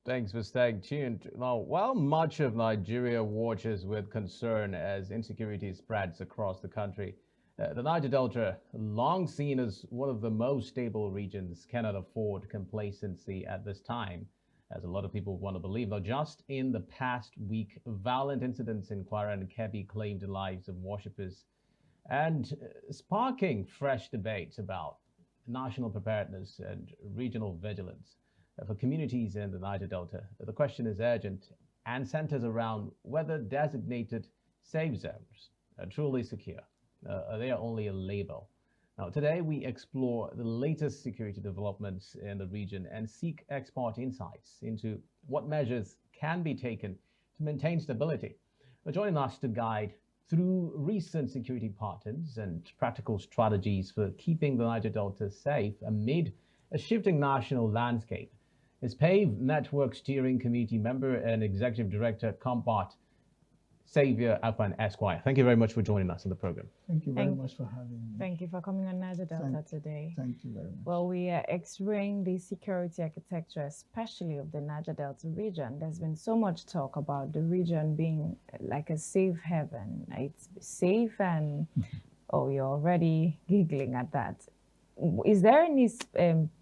Thanks for staying tuned. Now, while much of Nigeria watches with concern as insecurity spreads across the country, the Niger Delta, long seen as one of the most stable regions, cannot afford complacency at this time, as a lot of people want to believe. Now, just in the past week, violent incidents in Kwara and Kebbi claimed the lives of worshippers and sparking fresh debates about national preparedness and regional vigilance for communities in the Niger Delta. The question is urgent and centers around whether designated safe zones are truly secure. They are only a label. Now, today we explore the latest security developments in the region and seek expert insights into what measures can be taken to maintain stability. Joining us to guide through recent security patterns and practical strategies for keeping the Niger Delta safe amid a shifting national landscape is PAVE Network Steering Committee member and Executive Director at COMPPART, Saviour Akpan Esquire. Thank you very much for joining us on the program. Thank you very much for having me. Thank you for coming on Niger Delta today. Thank you very much. Well, we are exploring the security architecture, especially of the Niger Delta region. There's been so much talk about the region being like a safe haven. It's safe and, oh, you're already giggling at that. Is there any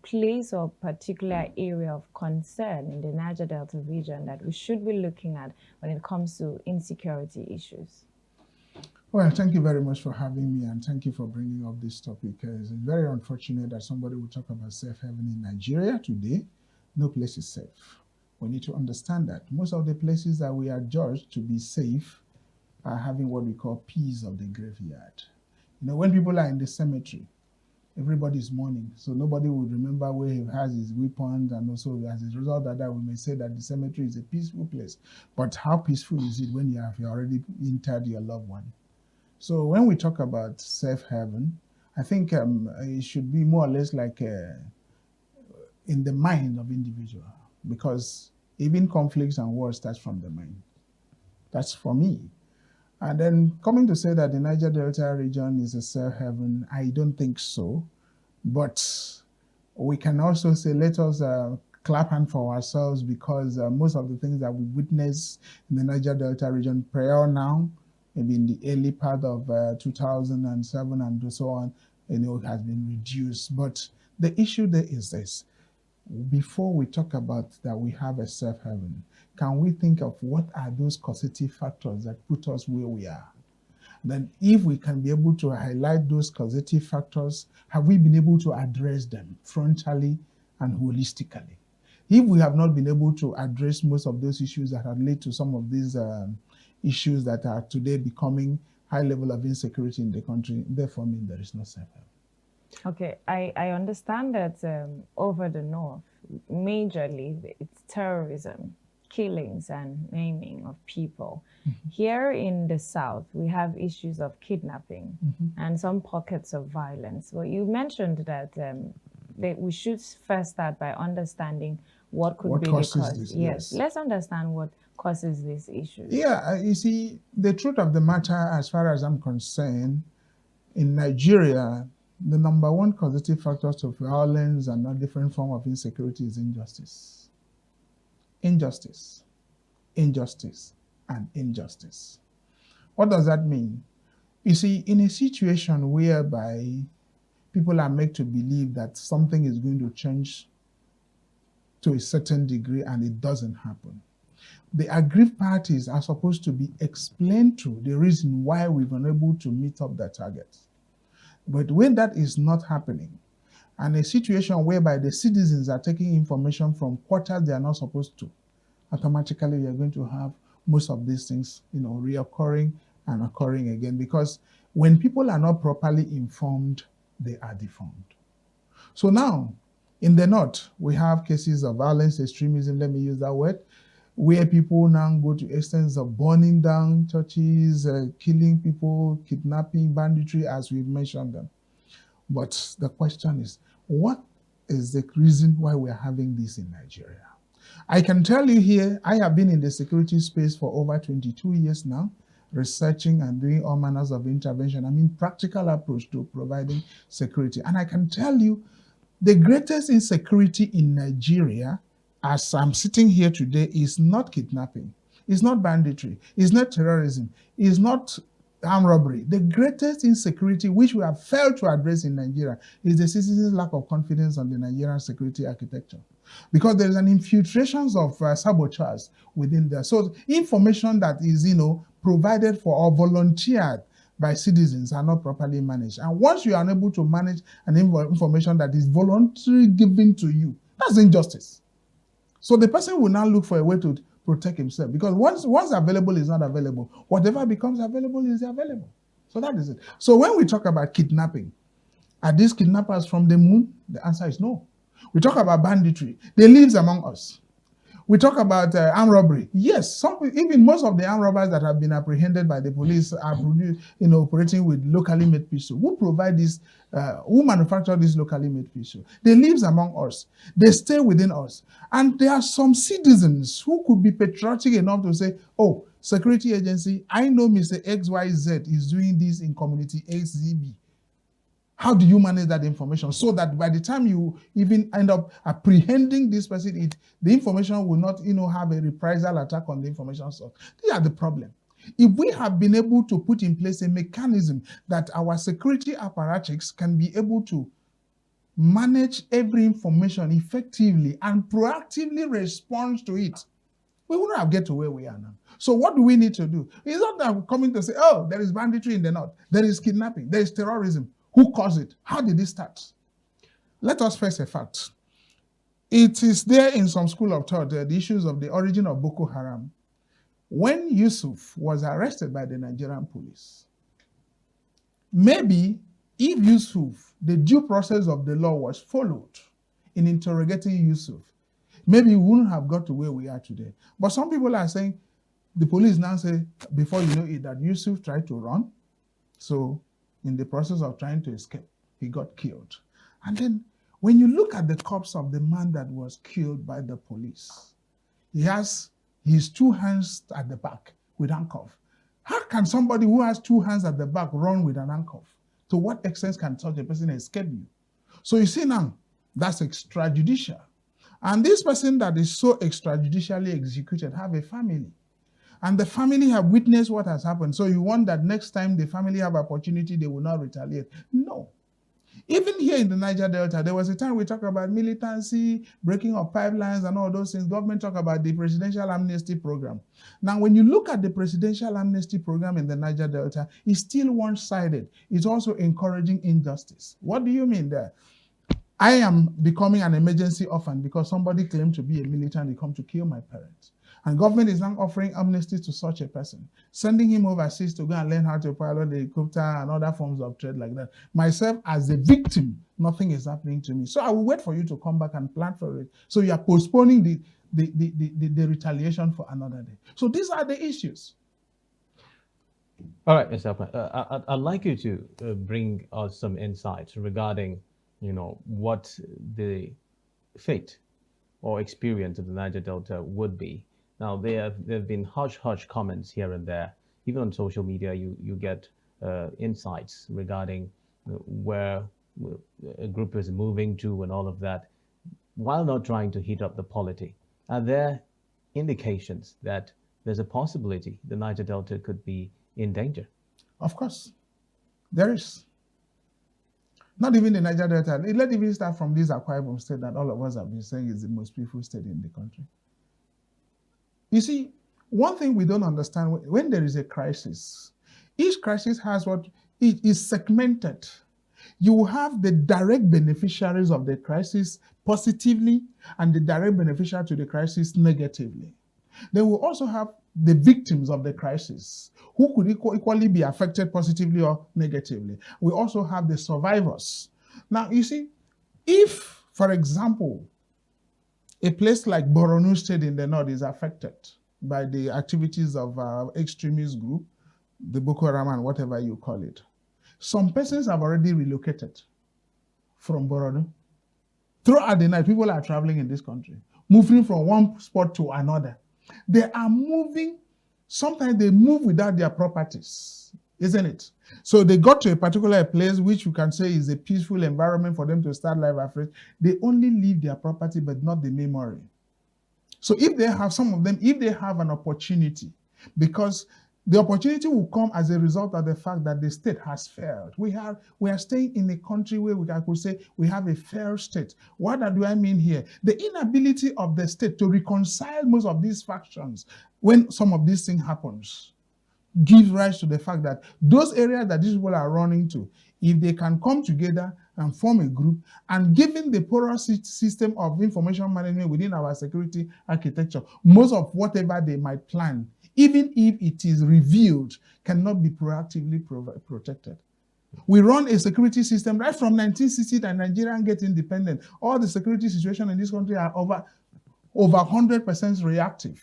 place or particular area of concern in the Niger Delta region that we should be looking at when it comes to insecurity issues? Well, thank you very much for having me, and thank you for bringing up this topic. It's very unfortunate that somebody will talk about safe haven in Nigeria today. No place is safe. We need to understand that. Most of the places that we are judged to be safe are having what we call peace of the graveyard. You know, when people are in the cemetery, everybody's mourning, so nobody will remember where he has his weapons, and also as a result of that, we may say that the cemetery is a peaceful place. But how peaceful is it when you have already interred your loved one? So when we talk about safe haven, I think it should be more or less like in the mind of individual, because even conflicts and wars start from the mind. That's for me. And then coming to say that the Niger Delta region is a safe haven, I don't think so. But we can also say, let us clap hand for ourselves, because most of the things that we witness in the Niger Delta region prior now, maybe in the early part of 2007 and so on, has been reduced. But the issue there is this: before we talk about that we have a safe haven, can we think of what are those causative factors that put us where we are? Then if we can be able to highlight those causative factors, have we been able to address them frontally and holistically? If we have not been able to address most of those issues that have led to some of these issues that are today becoming high level of insecurity in the country, therefore mean there is no safe haven. Okay, I understand that over the north, majorly it's terrorism, killings and naming of people. Here in the south, we have issues of kidnapping and some pockets of violence. Well, you mentioned that we should first start by understanding what could be the cause. This, yes, let's understand what causes these issues. Yeah, you see, the truth of the matter, as far as I'm concerned, in Nigeria, the number one causative factors of violence and a different form of insecurity is injustice. Injustice, injustice, and injustice. What does that mean? You see, in a situation whereby people are made to believe that something is going to change to a certain degree and it doesn't happen, the aggrieved parties are supposed to be explained to the reason why we've been able to meet up the targets. But when that is not happening, and a situation whereby the citizens are taking information from quarters they are not supposed to, automatically you're going to have most of these things, reoccurring and occurring again, because when people are not properly informed, they are deformed. So now, in the north, we have cases of violence, extremism, let me use that word, where people now go to extents of burning down churches, killing people, kidnapping, banditry, as we've mentioned them. But the question is, what is the reason why we're having this in Nigeria? I can tell you here, I have been in the security space for over 22 years now, researching and doing all manners of intervention. I mean, practical approach to providing security. And I can tell you, the greatest insecurity in Nigeria as I'm sitting here today, is not kidnapping, it's not banditry, it's not terrorism, it's not armed robbery. The greatest insecurity which we have failed to address in Nigeria is the citizens' lack of confidence on the Nigerian security architecture. Because there is an infiltration of saboteurs within there. So information that is, provided for or volunteered by citizens are not properly managed. And once you are unable to manage an information that is voluntarily given to you, that's injustice. So the person will now look for a way to protect himself, because once available is not available, whatever becomes available is available. So that is it. So when we talk about kidnapping, are these kidnappers from the moon? The answer is no. We talk about banditry. They live among us. We talk about armed robbery. Yes, even most of the armed robbers that have been apprehended by the police are operating with locally made pistols. Who provide this? Who manufacture this locally made pistol? They live among us. They stay within us. And there are some citizens who could be patriotic enough to say, oh, security agency, I know Mr. XYZ is doing this in community XZB. How do you manage that information so that by the time you even end up apprehending this person, the information will not, have a reprisal attack on the information source? These are the problem. If we have been able to put in place a mechanism that our security apparatus can be able to manage every information effectively and proactively respond to it, we wouldn't have get to where we are now. So what do we need to do? It's not that we're coming to say, oh, there is banditry in the north, there is kidnapping, there is terrorism. Who caused it? How did it start? Let us face a fact. It is there in some school of thought, the issues of the origin of Boko Haram. When Yusuf was arrested by the Nigerian police, maybe if Yusuf, the due process of the law was followed in interrogating Yusuf, maybe we wouldn't have got to where we are today. But some people are saying, the police now say, before you know it, that Yusuf tried to run. So in the process of trying to escape, he got killed. And then when you look at the corpse of the man that was killed by the police, he has his two hands at the back with handcuff. How can somebody who has two hands at the back run with an handcuff? To what extent can such a person escape you? So you see now, that's extrajudicial. And this person that is so extrajudicially executed have a family. And the family have witnessed what has happened. So you want that next time the family have opportunity, they will not retaliate. No. Even here in the Niger Delta, there was a time we talked about militancy, breaking of pipelines and all those things. Government talk about the presidential amnesty program. Now, when you look at the presidential amnesty program in the Niger Delta, it's still one-sided. It's also encouraging injustice. What do you mean there? I am becoming an emergency orphan because somebody claimed to be a militant and come to kill my parents. And government is now offering amnesty to such a person, sending him overseas to go and learn how to pilot the helicopter and other forms of trade like that. Myself, as a victim, nothing is happening to me. So I will wait for you to come back and plan for it. So you are postponing the retaliation for another day. So these are the issues. All right, Mr. Akpan, I'd like you to bring us some insights regarding, what the fate or experience of the Niger Delta would be. Now, there have been hush-hush comments here and there. Even on social media, you get insights regarding where a group is moving to and all of that, while not trying to heat up the polity. Are there indications that there's a possibility the Niger Delta could be in danger? Of course, there is. Not even the Niger Delta. Let even start from this Akwa Ibom state that all of us have been saying is the most peaceful state in the country. You see, one thing we don't understand, when there is a crisis, each crisis has what it is segmented. You have the direct beneficiaries of the crisis positively and the direct beneficiary to the crisis negatively. Then we also have the victims of the crisis who could equally be affected positively or negatively. We also have the survivors. Now, you see, if, for example, a place like Borno State in the north is affected by the activities of extremist group, the Boko Haram and whatever you call it, some persons have already relocated from Borno. Throughout the night, people are traveling in this country, moving from one spot to another. They are moving, sometimes they move without their properties, isn't it? So they got to a particular place which you can say is a peaceful environment for them to start life afresh. They only leave their property but not the memory. So if they have some of them, if they have an opportunity, because the opportunity will come as a result of the fact that the state has failed. We are staying in a country where I could say we have a failed state. What do I mean here? The inability of the state to reconcile most of these factions when some of these things happens gives rise to the fact that those areas that these people are running to, if they can come together and form a group, and given the porous system of information management within our security architecture, most of whatever they might plan, even if it is revealed, cannot be proactively protected. We run a security system right from 1960 that Nigeria get independent. All the security situation in this country are over 100% reactive.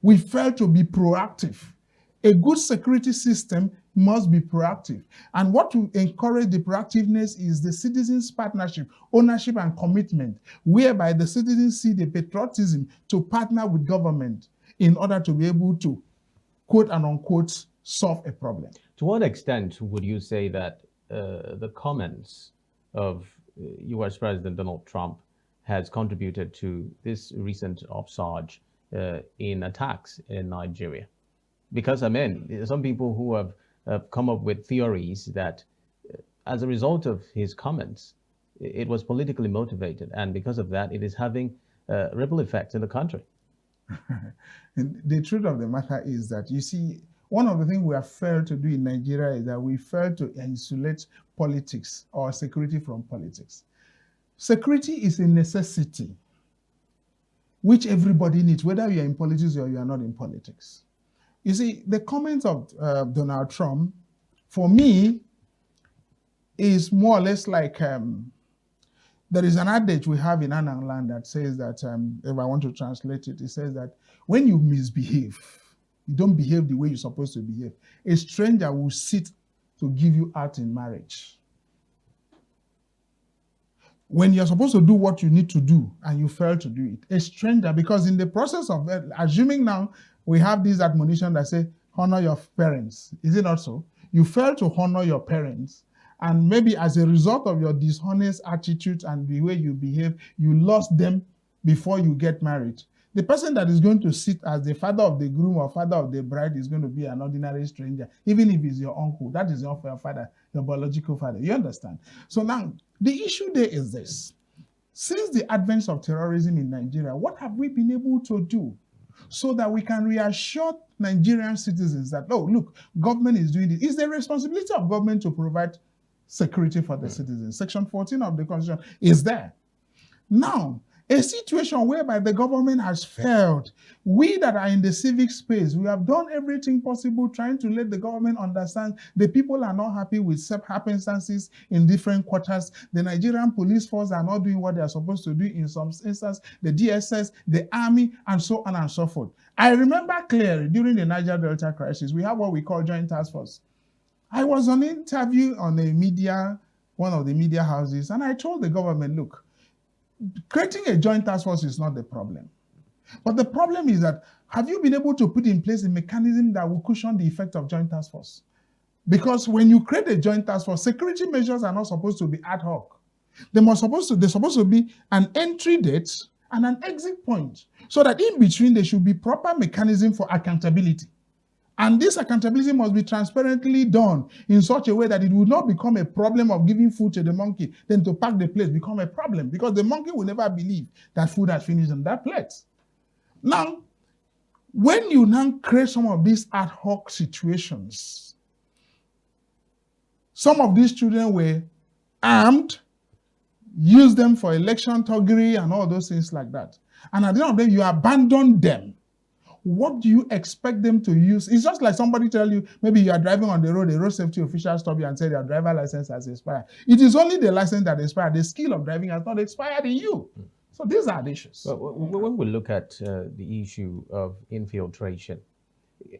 We fail to be proactive. A good security system must be proactive. And what to encourage the proactiveness is the citizens' partnership, ownership, and commitment, whereby the citizens see the patriotism to partner with government in order to be able to, quote and unquote, solve a problem. To what extent would you say that the comments of U.S. President Donald Trump has contributed to this recent upsurge in attacks in Nigeria? Because, I mean, some people who have come up with theories that as a result of his comments, it was politically motivated, and because of that, it is having ripple effects in the country. The truth of the matter is that, you see, one of the things we have failed to do in Nigeria is that we failed to insulate politics or security from politics. Security is a necessity which everybody needs, whether you are in politics or you are not in politics. You see, the comments of Donald Trump, for me, is more or less like, there is an adage we have in Anang land that says that, if I want to translate it, it says that when you misbehave, you don't behave the way you're supposed to behave, a stranger will sit to give you out in marriage. When you're supposed to do what you need to do and you fail to do it, a stranger, because in the process of assuming now, we have this admonition that say, honor your parents. Is it not so? You fail to honor your parents, and maybe as a result of your dishonest attitude and the way you behave, you lost them before you get married. The person that is going to sit as the father of the groom or father of the bride is going to be an ordinary stranger, even if it's your uncle. That is your father, your biological father. You understand? So now, the issue there is this. Since the advent of terrorism in Nigeria, what have we been able to do so that we can reassure Nigerian citizens that, oh, look, government is doing it? It's the responsibility of government to provide security for the citizens. Section 14 of the Constitution is there. Now, a situation whereby the government has failed, we that are in the civic space, we have done everything possible trying to let the government understand the people are not happy with happenstances in different quarters. The Nigerian police force are not doing what they are supposed to do in some instances, the DSS, the army, and so on and so forth. I remember clearly during the Niger Delta crisis, we have what we call Joint Task Force. I was on an interview on one of the media houses, and I told the government, look, creating a joint task force is not the problem. But the problem is that, have you been able to put in place a mechanism that will cushion the effect of joint task force? Because when you create a joint task force, security measures are not supposed to be ad hoc. They're supposed to be an entry date and an exit point, so that in between there should be proper mechanism for accountability. And this accountability must be transparently done in such a way that it will not become a problem of giving food to the monkey, then to pack the plate become a problem, because the monkey will never believe that food has finished on that plate. Now, when you now create some of these ad hoc situations, some of these children were armed, used them for election thuggery and all those things like that. And at the end of the day, you abandon them. What do you expect them to use? It's just like somebody tell you, maybe you are driving on the road, a road safety official stop you and say your driver license has expired. It is only the license that expired. The skill of driving has not expired in you. So these are the issues. But when we look at the issue of infiltration,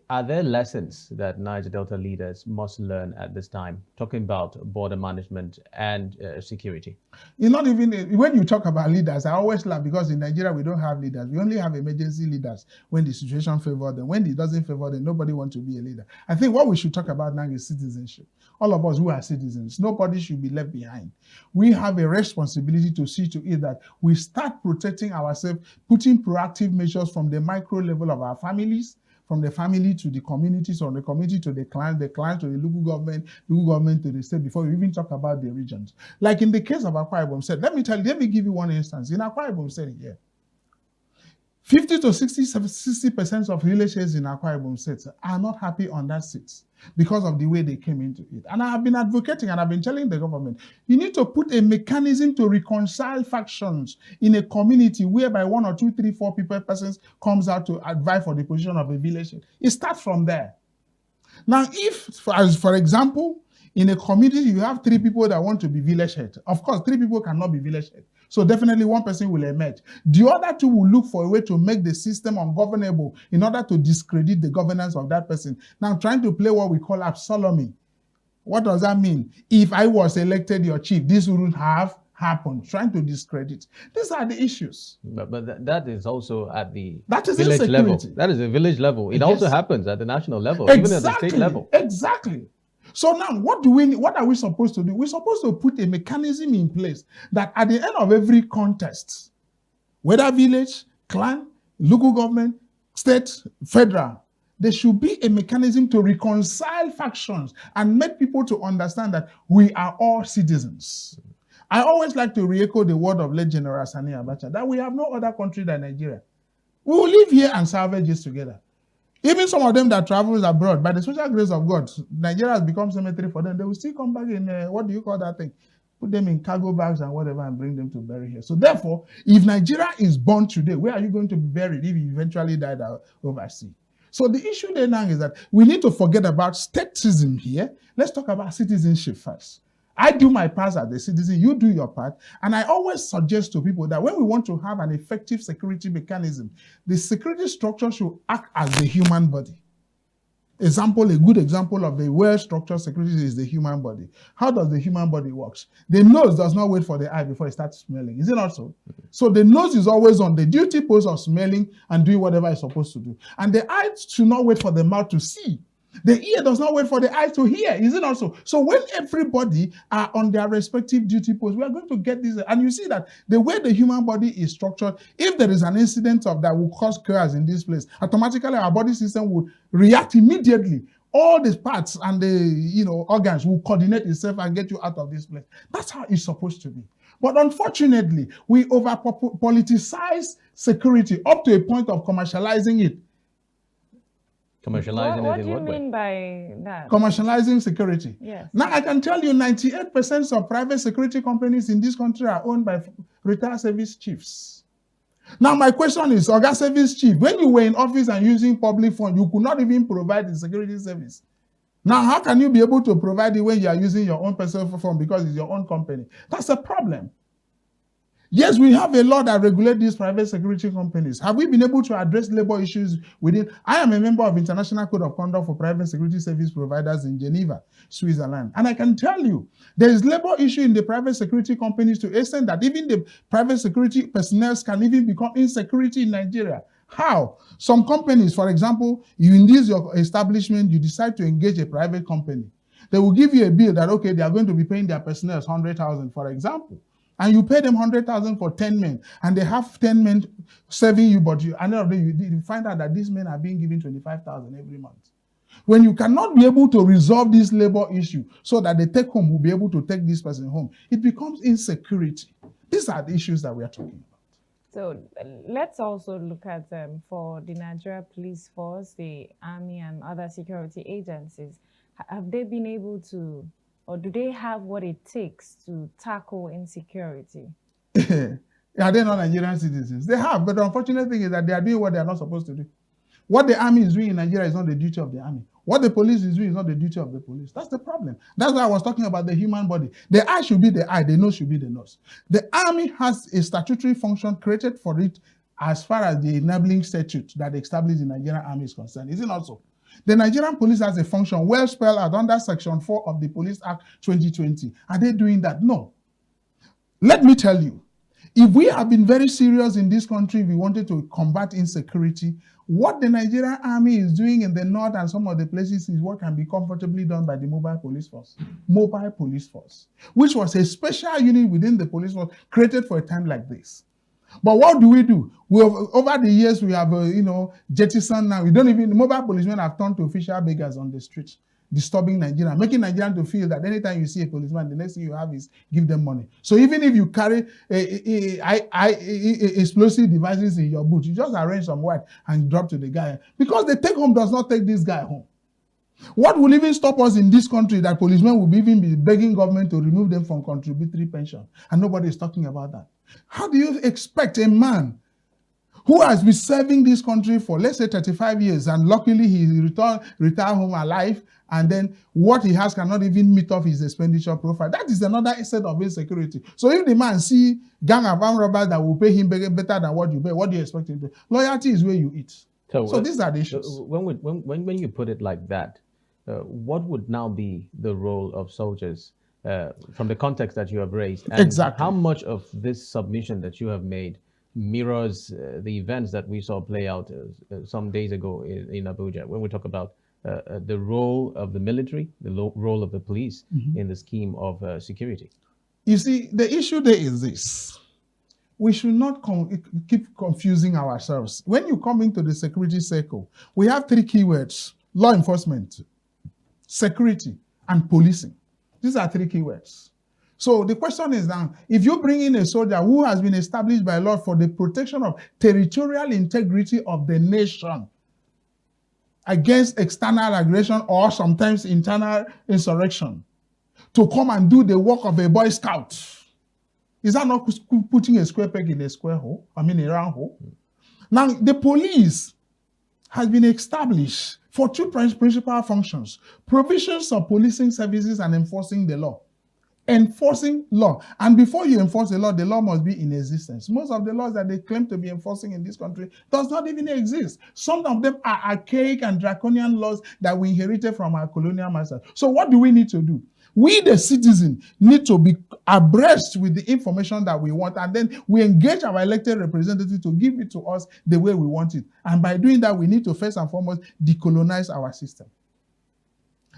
Are there lessons that Niger Delta leaders must learn at this time, talking about border management and security? It's not even, when you talk about leaders, I always laugh because in Nigeria, we don't have leaders. We only have emergency leaders when the situation favors them. When it doesn't favor them, nobody wants to be a leader. I think what we should talk about now is citizenship. All of us who are citizens, nobody should be left behind. We have a responsibility to see to it that we start protecting ourselves, putting proactive measures from the micro level of our families, from the family to the communities, from the community to the clan to the local government to the state, before we even talk about the regions. Like in the case of Akwa Ibom State, let me give you one instance. In Akwa Ibom State here, 50 to 60% of villagers in Akwa Ibom State are not happy on that seat because of the way they came into it. And I have been advocating and I've been telling the government, you need to put a mechanism to reconcile factions in a community whereby 1 or 2, 3, 4 persons comes out to advise for the position of a village. It starts from there. Now, if, for example, in a community, you have 3 people that want to be village head. Of course, 3 people cannot be village head. So definitely one person will emerge. The other 2 will look for a way to make the system ungovernable in order to discredit the governance of that person. Now trying to play what we call absolomy. What does that mean? If I was elected your chief, this wouldn't have happened. Trying to discredit. These are the issues. But that is also at the village level. That is a village level. It also happens at the national level, even at the state level. Exactly. So now, what are we supposed to do? We're supposed to put a mechanism in place that at the end of every contest, whether village, clan, local government, state, federal, there should be a mechanism to reconcile factions and make people to understand that we are all citizens. I always like to re-echo the word of late General Sani Abacha, that we have no other country than Nigeria. We will live here and salvage this together. Even some of them that travels abroad, by the special grace of God, Nigeria has become cemetery for them. They will still come back in, what do you call that thing? Put them in cargo bags and whatever and bring them to bury here. So therefore, if Nigeria is born today, where are you going to be buried if you eventually died overseas? So the issue there now is that we need to forget about statism here. Let's talk about citizenship first. I do my part as a citizen, you do your part. And I always suggest to people that when we want to have an effective security mechanism, the security structure should act as the human body. A good example of a well-structured security is the human body. How does the human body work? The nose does not wait for the eye before it starts smelling. Is it not so? So the nose is always on the duty post of smelling and doing whatever it's supposed to do. And the eye should not wait for the mouth to see. The ear does not wait for the eyes to hear. Is it also? So when everybody are on their respective duty posts, we are going to get this. And you see that the way the human body is structured, if there is an incident of that will cause chaos in this place, automatically our body system will react immediately. All the parts and the organs will coordinate itself and get you out of this place. That's how it's supposed to be. But unfortunately, we over-politicize security up to a point of commercializing it. Commercializing what do you mean by that? Commercializing security. Yes. Now, I can tell you 98% of private security companies in this country are owned by retired service chiefs. Now, my question is, Oga Service Chief, when you were in office and using public funds, you could not even provide the security service. Now, how can you be able to provide it when you are using your own personal fund because it's your own company? That's a problem. Yes, we have a law that regulates these private security companies. Have we been able to address labor issues within? I am a member of International Code of Conduct for Private Security Service Providers in Geneva, Switzerland. And I can tell you, there is labor issue in the private security companies to the extent that even the private security personnel can even become insecurity in Nigeria. How? Some companies, for example, you in this your establishment, you decide to engage a private company. They will give you a bill that, okay, they are going to be paying their personnel 100,000, for example. And you pay them 100,000 for 10 men, and they have 10 men serving you, but at the end of the day, you find out that these men are being given 25,000 every month. When you cannot be able to resolve this labor issue so that the take home will be able to take this person home, it becomes insecurity. These are the issues that we are talking about. So let's also look at for the Nigeria Police Force, the Army, and other security agencies. Have they been able to, or do they have what it takes to tackle insecurity? Are they not Nigerian citizens? They have, but the unfortunate thing is that they are doing what they are not supposed to do. What the army is doing in Nigeria is not the duty of the army. What the police is doing is not the duty of the police. That's the problem. That's why I was talking about the human body. The eye should be the eye, the nose should be the nose. The army has a statutory function created for it as far as the enabling statute that established the Nigerian army is concerned. Is it not so? The Nigerian police has a function well spelled out under Section 4 of the Police Act 2020. Are they doing that? No. Let me tell you, if we have been very serious in this country, we wanted to combat insecurity, what the Nigerian army is doing in the north and some of the places is what can be comfortably done by the mobile police force. Mobile police force, which was a special unit within the police force created for a time like this. But what do? We have, over the years, we have, jettisoned now. We don't even, mobile policemen have turned to official beggars on the street, disturbing Nigeria, making Nigerians to feel that anytime you see a policeman, the next thing you have is give them money. So even if you carry explosive devices in your boot, you just arrange some white and drop to the guy. Because the take home does not take this guy home. What will even stop us in this country that policemen will even be begging government to remove them from contributory pension? And nobody is talking about that. How do you expect a man who has been serving this country for, let's say, 35 years, and luckily he retire home alive, and then what he has cannot even meet off his expenditure profile? That is another set of insecurity. So if the man see gang of armed robbers that will pay him better than what you pay, what do you expect him to do? Loyalty is where you eat. So these are the issues. When you put it like that, what would now be the role of soldiers from the context that you have raised? And exactly. How much of this submission that you have made mirrors the events that we saw play out some days ago in Abuja, when we talk about the role of the military, the role of the police in the scheme of security? You see, the issue there is this. We should not keep confusing ourselves. When you come into the security circle, we have three keywords: law enforcement, security, and policing. These are three keywords. So the question is now, if you bring in a soldier who has been established by law for the protection of territorial integrity of the nation against external aggression or sometimes internal insurrection, to come and do the work of a Boy Scout, is that not putting a square peg in a square hole? I mean, a round hole? Now, the police has been established for two principal functions: provisions of policing services and enforcing the law. Enforcing law. And before you enforce the law must be in existence. Most of the laws that they claim to be enforcing in this country does not even exist. Some of them are archaic and draconian laws that we inherited from our colonial masters. So what do we need to do? We, the citizens, need to be abreast with the information that we want, and then we engage our elected representatives to give it to us the way we want it. And by doing that, we need to first and foremost decolonize our system.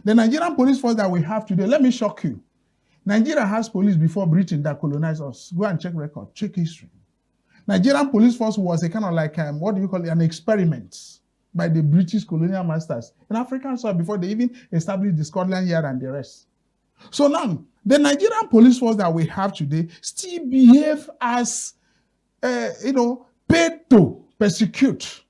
The Nigerian police force that we have today, let me shock you. Nigeria has police before Britain that colonized us. Go and check record, check history. Nigerian police force was a kind of like, what do you call it, an experiment by the British colonial masters in African soil before they even established the Scotland Yard and the rest. So now, the Nigerian police force that we have today still behave as, paid to persecute.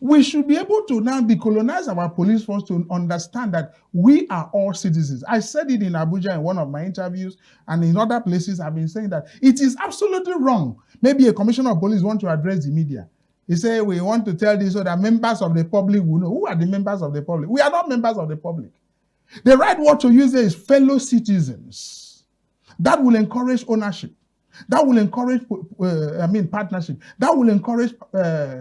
We should be able to now decolonize our police force to understand that we are all citizens. I said it in Abuja in one of my interviews, and in other places I've been saying that it is absolutely wrong. Maybe a commissioner of police wants to address the media. He said, we want to tell this so that members of the public will know. Who are the members of the public? We are not members of the public. The right word to use there is fellow citizens. That will encourage ownership. That will encourage partnership. That will encourage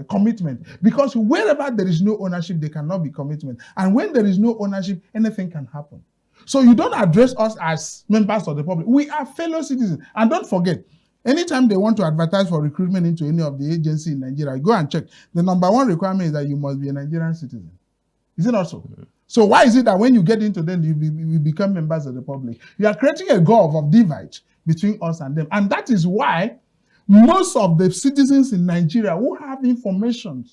commitment. Because wherever there is no ownership, there cannot be commitment. And when there is no ownership, anything can happen. So you don't address us as members of the public. We are fellow citizens. And don't forget, anytime they want to advertise for recruitment into any of the agencies in Nigeria, go and check. The number one requirement is that you must be a Nigerian citizen. Is it not so? Mm-hmm. So why is it that when you get into them, you become members of the public? You are creating a gulf of divide between us and them. And that is why most of the citizens in Nigeria who have information,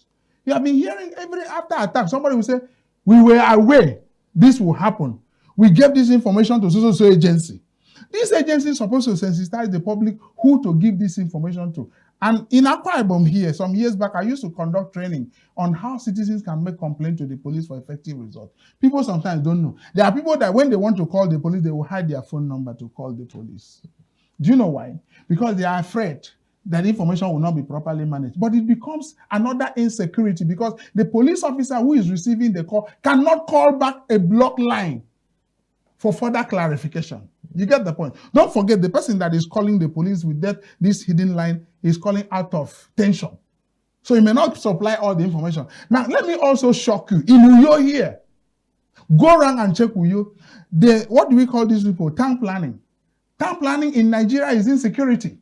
you have been hearing every after attack, somebody will say, we were aware this will happen. We gave this information to so agency. This agency is supposed to sensitize the public who to give this information to. And in Akwa Ibom here, some years back, I used to conduct training on how citizens can make complaint to the police for effective results. People sometimes don't know. There are people that when they want to call the police, they will hide their phone number to call the police. Do you know why? Because they are afraid that information will not be properly managed. But it becomes another insecurity because the police officer who is receiving the call cannot call back a block line for further clarification. You get the point? Don't forget, the person that is calling the police with this hidden line is calling out of tension. So you may not supply all the information. Now, let me also shock you. In Uyo here, go around and check Uyo. What do we call these people? Town planning. Town planning in Nigeria is insecurity.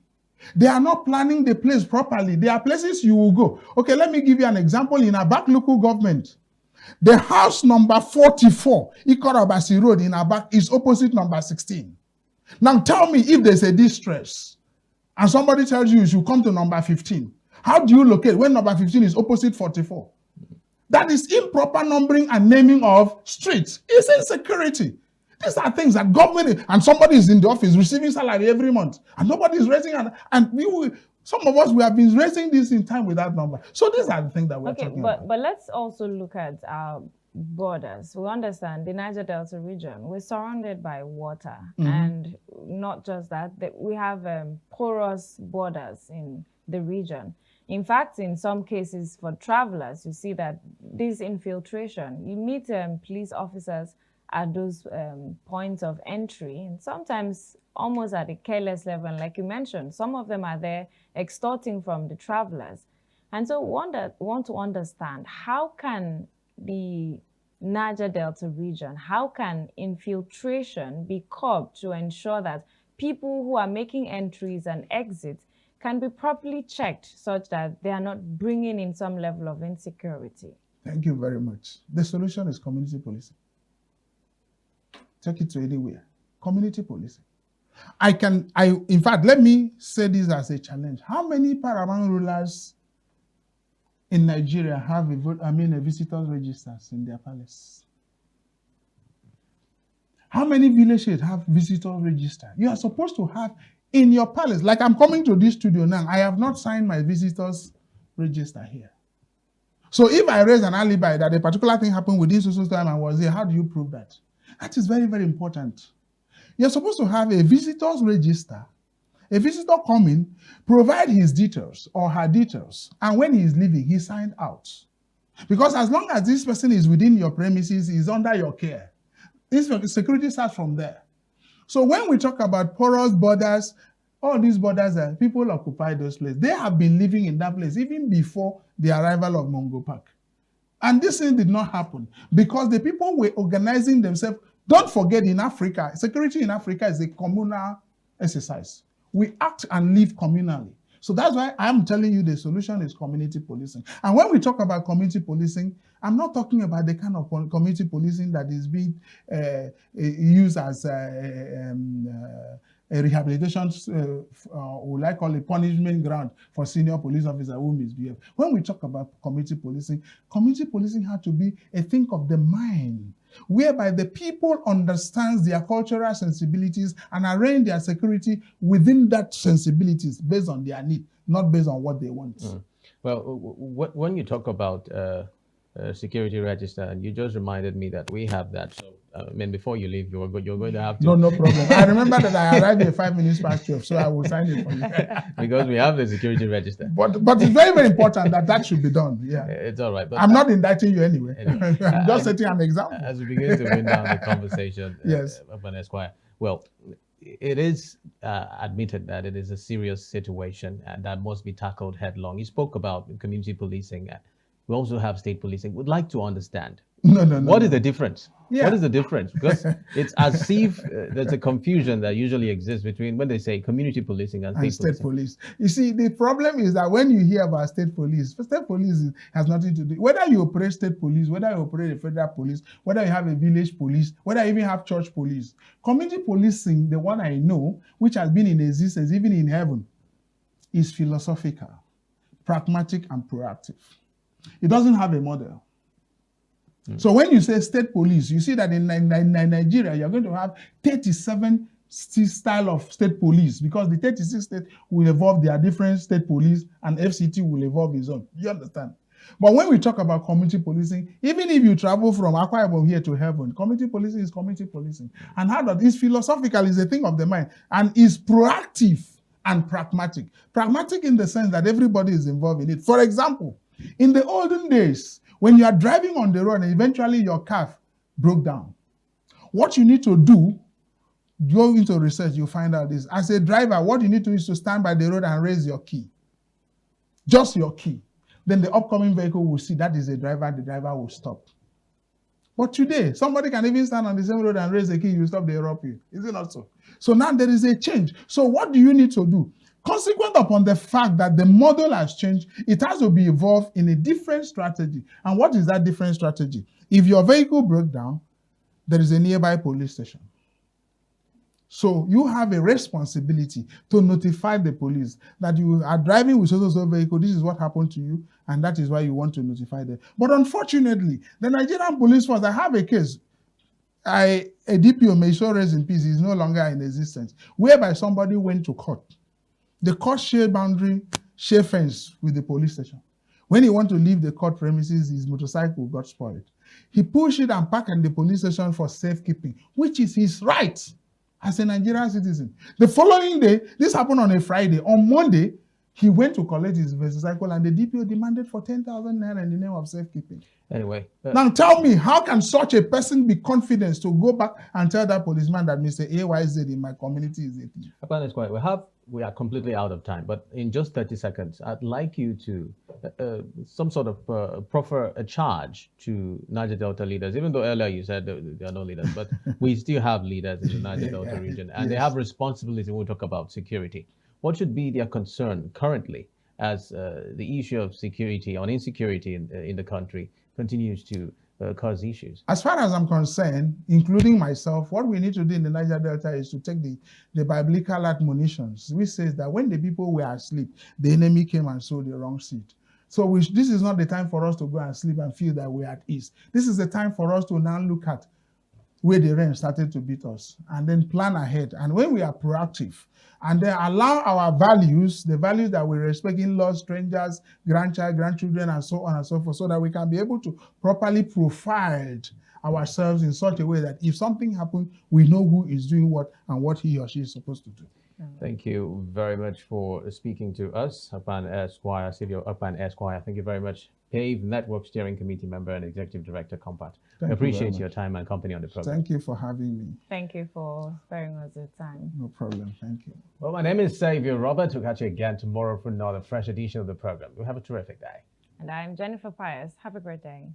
They are not planning the place properly. There are places you will go. Okay, let me give you an example. In Abak local government, the house number 44, Ikorabasi Road in Abak, is opposite number 16. Now tell me, if there's a distress and somebody tells you should come to number 15, how do you locate when number 15 is opposite 44? That is improper numbering and naming of streets. It's insecurity. These are things that government, and somebody is in the office receiving salary every month, and nobody is raising, some of us, we have been raising this in time with that number. So these are the things that we're talking about. But let's also look at our borders. We understand the Niger Delta region, we're surrounded by water, and not just that, we have porous borders in the region. In fact, in some cases for travelers, you see that this infiltration, you meet police officers at those points of entry, and sometimes almost at a careless level. And like you mentioned, some of them are there extorting from the travelers. And so want to understand, how can the Niger Delta region, how can infiltration be curbed to ensure that people who are making entries and exits can be properly checked such that they are not bringing in some level of insecurity? Thank you very much. The solution is community policing. Take it to anywhere. Community policing. In fact, let me say this as a challenge. How many paramount rulers in Nigeria have a visitors registers in their palace? How many villages have visitors register? You are supposed to have in your palace. Like I'm coming to this studio now, I have not signed my visitors register here. So if I raise an alibi that a particular thing happened within so time I was here, how do you prove that? That is very, very important. You're supposed to have a visitors register. A visitor coming, provide his details or her details, and when he is leaving, he signed out. Because as long as this person is within your premises, is under your care, this security starts from there. So when we talk about porous borders, all these borders, people occupy those places. They have been living in that place even before the arrival of Mongo Park. And this thing did not happen because the people were organizing themselves. Don't forget, in Africa, security in Africa is a communal exercise. We act and live communally. So that's why I'm telling you the solution is community policing. And when we talk about community policing, I'm not talking about the kind of community policing that is being used as a rehabilitation, or like call it punishment ground for senior police officers who misbehave. When we talk about community policing had to be a thing of the mind, whereby the people understand their cultural sensibilities and arrange their security within that sensibilities based on their need, not based on what they want. Well, when you talk about security register, and you just reminded me that we have that. So, before you leave, you're going to have to. No problem. I remember that I arrived here 5 minutes past 12, so I will sign it for you. Because we have the security register. But it's very, very important that should be done. Yeah, it's all right. But I'm not indicting you anyway. I'm just setting an example. As we begin to wind down the conversation, yes, Akpan Esquire. Well, it is admitted that it is a serious situation and that must be tackled headlong. You spoke about community policing. We also have state policing. We'd like to understand. What is the difference? Yeah. What is the difference? Because it's as if there's a confusion that usually exists between when they say community policing and state police. You see, the problem is that when you hear about state police has nothing to do. Whether you operate state police, whether you operate a federal police, whether you have a village police, whether you even have church police. Community policing, the one I know, which has been in existence even in heaven, is philosophical, pragmatic, and proactive. It doesn't have a model. So when you say state police, you see that in Nigeria, you're going to have 37 style of state police because the 36 states will evolve their different state police and FCT will evolve its own. You understand? But when we talk about community policing, even if you travel from Akwa Ibom here to heaven, community policing is community policing. And how that is philosophical, is a thing of the mind, and is proactive and pragmatic. Pragmatic in the sense that everybody is involved in it. For example, in the olden days, when you are driving on the road and eventually your car broke down, what you need to do, go into research, you find out this. As a driver, what you need to do is to stand by the road and raise your key. Just your key. then the upcoming vehicle will see that is a driver, the driver will stop. But today, somebody can even stand on the same road and raise a key, you stop, they rob you. Is it not so? So now there is a change. So what do you need to do? Consequent upon the fact that the model has changed, it has to be evolved in a different strategy. And what is that different strategy? If your vehicle broke down, there is a nearby police station. So you have a responsibility to notify the police that you are driving with so vehicle, this is what happened to you, and that is why you want to notify them. But unfortunately, the Nigerian police force, I have a case, a DPO, may so rest in peace, is no longer in existence, whereby somebody went to court. The court share boundary, share fence with the police station. When he wanted to leave the court premises, his motorcycle got spoiled. He pushed it and parked in the police station for safekeeping, which is his right as a Nigerian citizen. The following day, this happened on a Friday. On Monday, he went to collect his motorcycle and the DPO demanded for 10,000 naira in the name of safekeeping. Anyway. Now tell me, how can such a person be confident to go back and tell that policeman that Mr. AYZ in my community is a thief? Akpan is quiet. We are completely out of time, but in just 30 seconds, I'd like you to some sort of proffer a charge to Niger Delta leaders, even though earlier you said there are no leaders, but we still have leaders in the Niger Delta region, and they have responsibility when we talk about security. What should be their concern currently as the issue of security or insecurity in the country continues to cause issues? As far as I'm concerned, including myself, what we need to do in the Niger Delta is to take the biblical admonitions, which says that when the people were asleep, the enemy came and sowed the wrong seed. So this is not the time for us to go and sleep and feel that we're at ease. This is the time for us to now look at where the rain started to beat us and then plan ahead. And when we are proactive and then allow our values, the values that we respect in-laws, strangers, grandchildren, and so on and so forth, so that we can be able to properly profile ourselves in such a way that if something happens, we know who is doing what and what he or she is supposed to do. Thank you very much for speaking to us, Akpan Esquire, Saviour Akpan Esquire. Thank you very much, PAVE Network Steering Committee member and Executive Director, COMPPART. I appreciate your time and company on the program. Thank you for having me. Thank you for sparing us your time. No problem. Thank you. Well, my name is Saviour Robert. We'll catch you again tomorrow for another fresh edition of the program. We'll have a terrific day. And I'm Jennifer Pius. Have a great day.